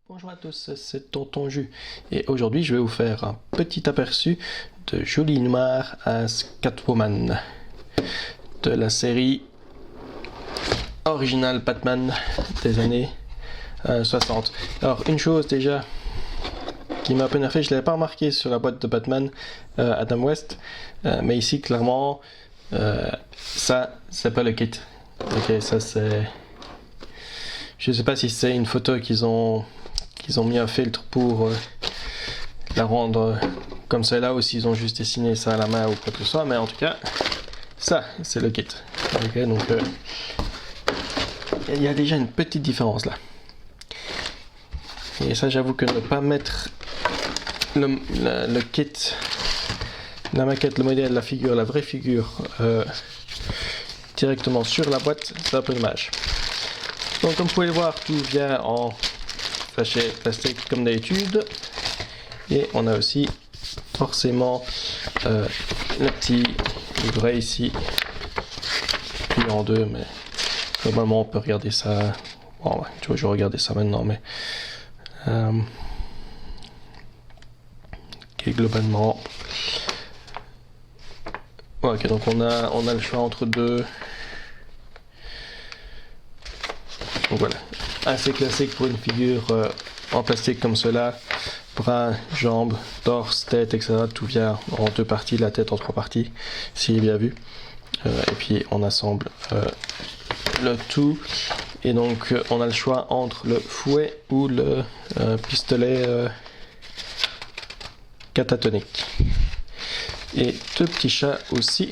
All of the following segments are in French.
Bonjour à tous, c'est Tonton Jus et aujourd'hui je vais vous faire un petit aperçu de Julie Newmar as Catwoman de la série originale Batman des années 60. Alors une chose déjà qui m'a un peu nerfé, je ne l'avais pas remarqué sur la boîte de Batman Adam West, mais ici clairement ça c'est pas le kit. Ok, ça c'est... Je sais pas si c'est une photo qu'ils ont mis un filtre pour la rendre comme celle-là ou s'ils ont juste dessiné ça à la main ou quoi que ce soit, mais en tout cas ça c'est le kit. Ok, donc il y a déjà une petite différence là, et ça j'avoue que ne pas mettre le kit, la maquette, le modèle, la figure, la vraie figure directement sur la boîte, c'est un peu dommage. Donc comme vous pouvez le voir, tout vient en sachet plastique comme d'habitude, et on a aussi forcément le petit livret ici plié en deux, mais normalement on peut regarder ça. Bon, ouais, tu vois, je vais regarder ça maintenant, mais ok, globalement ok, donc on a le choix entre deux. Donc voilà, assez classique pour une figure en plastique comme cela. Bras, jambes, torse, tête, etc. Tout vient en deux parties, la tête en trois parties, s'il est bien vu. Et puis on assemble le tout. Et donc on a le choix entre le fouet ou le pistolet catatonique. Et deux petits chats aussi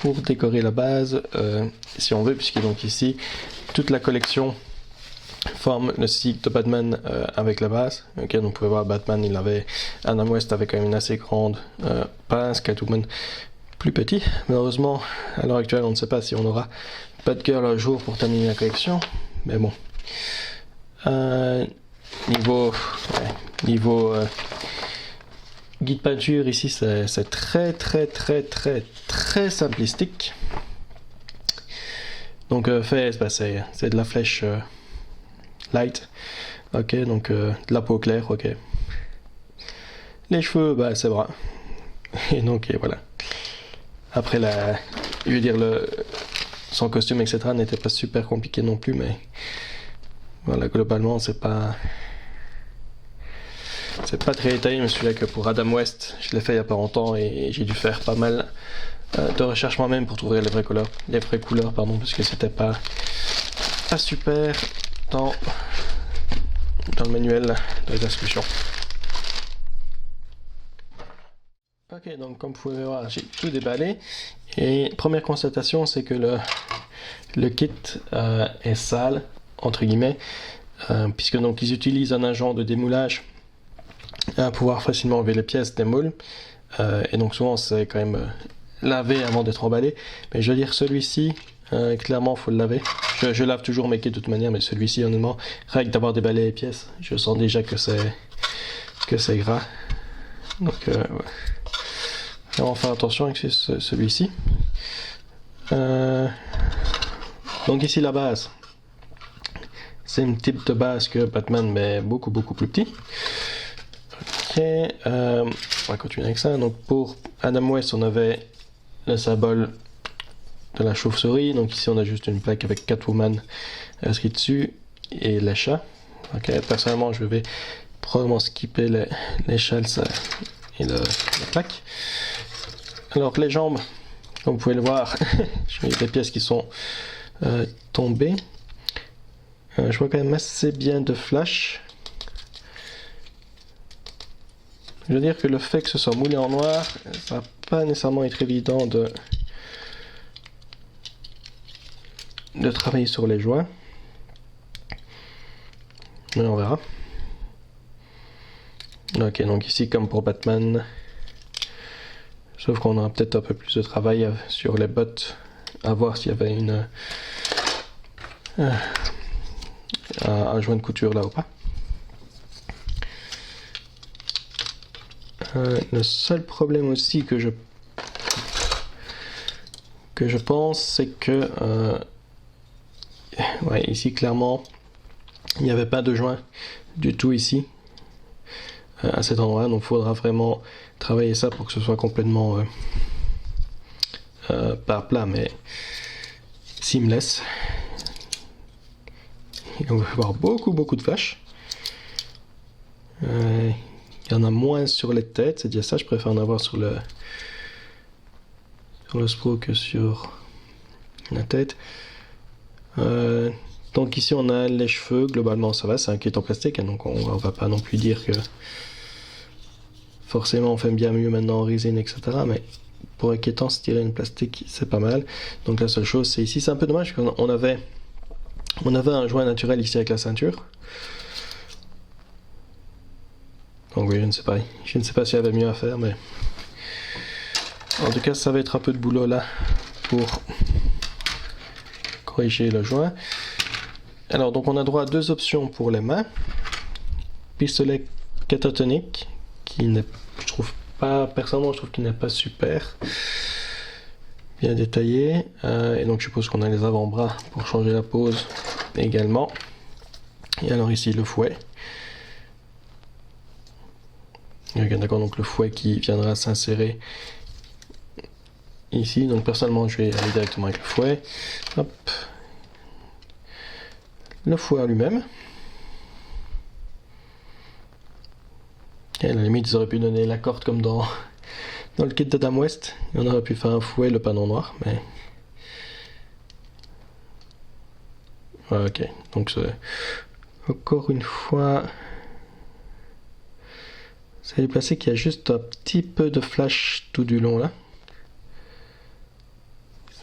pour décorer la base, si on veut, puisque donc ici toute la collection forme le cycle de Batman avec la base. Ok, donc vous pouvez voir, Batman, il avait, Adam West avait quand même une assez grande base, Catwoman plus petit. Malheureusement, à l'heure actuelle, on ne sait pas si on aura Batgirl un jour pour terminer la collection, mais bon. Niveau guide peinture, ici c'est très simplistique. Donc face, bah, c'est de la flèche light, ok, donc de la peau claire, ok. Les cheveux, bah c'est bras. Et donc et voilà. Après je veux dire, son costume, etc. n'était pas super compliqué non plus, mais voilà, globalement c'est pas très détaillé. Mais celui-là, que pour Adam West, je l'ai fait il y a pas longtemps et j'ai dû faire pas mal de recherche moi-même pour trouver les vraies couleurs, parce que c'était pas super dans le manuel de description. Ok, donc comme vous pouvez voir, j'ai tout déballé, et première constatation, c'est que le kit est sale, entre guillemets, puisque donc ils utilisent un agent de démoulage à pouvoir facilement enlever les pièces des moules, et donc souvent c'est quand même laver avant d'être emballé. Mais je veux dire, celui-ci clairement faut le laver. Je lave toujours mes kits de toute manière, mais celui-ci, honnêtement, rien que d'avoir déballé les pièces, je sens déjà que c'est gras. Donc ouais. Vraiment faire attention avec celui-ci. Donc ici la base, c'est une type de base que Batman, mais beaucoup plus petit. Ok, on va continuer avec ça. Donc pour Adam West, on avait le symbole de la chauve-souris. Donc ici on a juste une plaque avec Catwoman inscrit dessus et les chats. Ok, personnellement je vais probablement skipper les chats et la plaque. Alors les jambes, comme vous pouvez le voir, j'ai des pièces qui sont tombées. Je vois quand même assez bien de flash. Je veux dire que le fait que ce soit moulé en noir, ça va pas nécessairement être évident de travailler sur les joints. Mais on verra. Ok, donc ici comme pour Batman, sauf qu'on aura peut-être un peu plus de travail sur les bottes, à voir s'il y avait un joint de couture là ou pas. Le seul problème aussi que je pense, c'est que ouais, ici clairement Il n'y avait pas de joint du tout ici, à cet endroit, donc il faudra vraiment travailler ça pour que ce soit complètement pas plat, mais seamless. Et on va avoir beaucoup de flash. Il y en a moins sur les têtes, c'est déjà ça, je préfère en avoir sur le Spro que sur la tête. Donc ici on a les cheveux, globalement ça va, c'est un kit en plastique, hein, donc on va pas non plus dire que forcément on fait bien mieux maintenant en résine, etc. Mais pour un kit en styrène plastique, c'est pas mal. Donc la seule chose c'est ici, c'est un peu dommage qu'on avait un joint naturel ici avec la ceinture. Donc oui, je ne sais pas s'il y avait mieux à faire, mais en tout cas ça va être un peu de boulot là pour corriger le joint. Alors donc on a droit à deux options pour les mains. Pistolet catatonique qui n'est, je trouve pas, personnellement je trouve qu'il n'est pas super bien détaillé, et donc je suppose qu'on a les avant-bras pour changer la pose également. Et alors ici le fouet. D'accord, donc le fouet qui viendra s'insérer ici. Donc personnellement je vais aller directement avec le fouet. Hop. Le fouet en lui-même. Et à la limite ils auraient pu donner la corde comme dans le kit d'Adam West. On aurait pu faire un fouet, le panneau noir, mais ouais, ok, donc c'est encore une fois, c'est du plastique qui a juste un petit peu de flash tout du long là.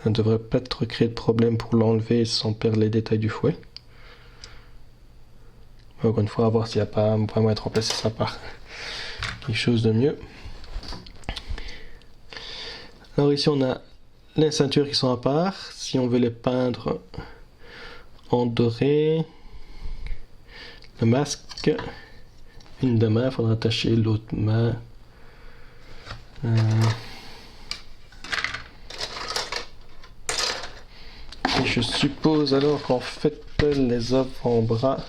Ça ne devrait pas trop créer de problème pour l'enlever sans perdre les détails du fouet. Encore une fois, à voir s'il n'y a pas vraiment être remplacé ça par quelque chose de mieux. Alors ici on a les ceintures qui sont à part. Si on veut les peindre en doré, le masque, une de main, il faudra attacher l'autre main. Et je suppose alors qu'en fait les avant-bras,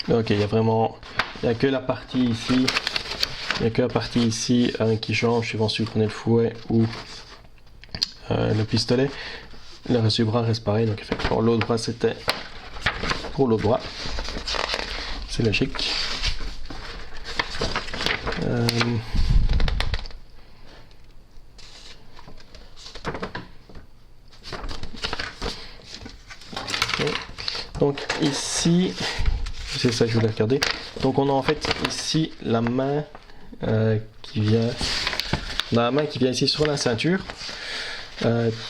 ok, il y a que la partie ici, qui change suivant si vous prenez le fouet ou le pistolet. Le reste du bras reste pareil, donc effectivement l'autre bras c'était pour l'autre bras, c'est logique. Donc ici, c'est ça que je voulais regarder. Donc on a en fait ici la main qui vient ici sur la ceinture.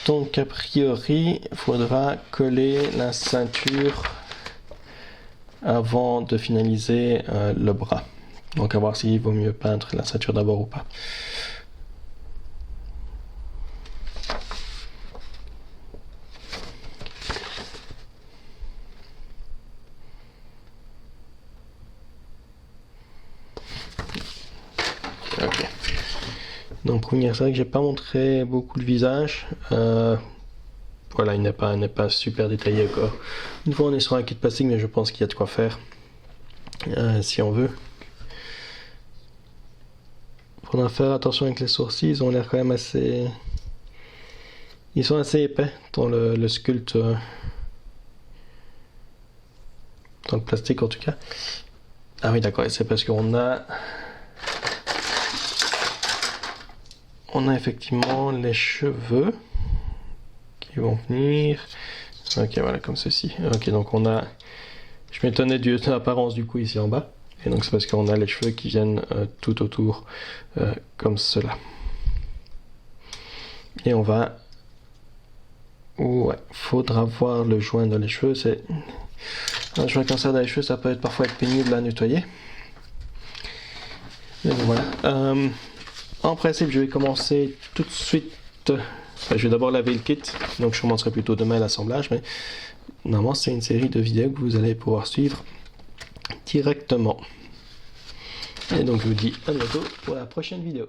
Donc a priori, il faudra coller la ceinture avant de finaliser le bras. Donc à voir s'il vaut mieux peindre la ceinture d'abord ou pas. Ok. Donc pour venir, c'est vrai que j'ai pas montré beaucoup le visage. Voilà, il n'est pas super détaillé encore. Une fois on est sur un kit plastique, mais je pense qu'il y a de quoi faire si on veut. Il faudra faire attention avec les sourcils, ils ont l'air quand même assez... Ils sont assez épais dans le sculpte, dans le plastique en tout cas. Ah oui d'accord, c'est parce qu'on a... On a effectivement les cheveux qui vont venir. Ok, voilà, comme ceci. Ok, donc on a... Je m'étonnais de l'apparence du coup ici en bas. Et donc c'est parce qu'on a les cheveux qui viennent tout autour, comme cela. Et on va... Ouais, faudra voir le joint dans les cheveux. C'est... Un joint comme ça dans les cheveux, ça peut parfois être pénible à nettoyer. Mais bon, voilà. En principe, je vais commencer tout de suite. Enfin, je vais d'abord laver le kit, donc je commencerai plutôt demain l'assemblage, mais normalement c'est une série de vidéos que vous allez pouvoir suivre directement. Et donc je vous dis à bientôt pour la prochaine vidéo.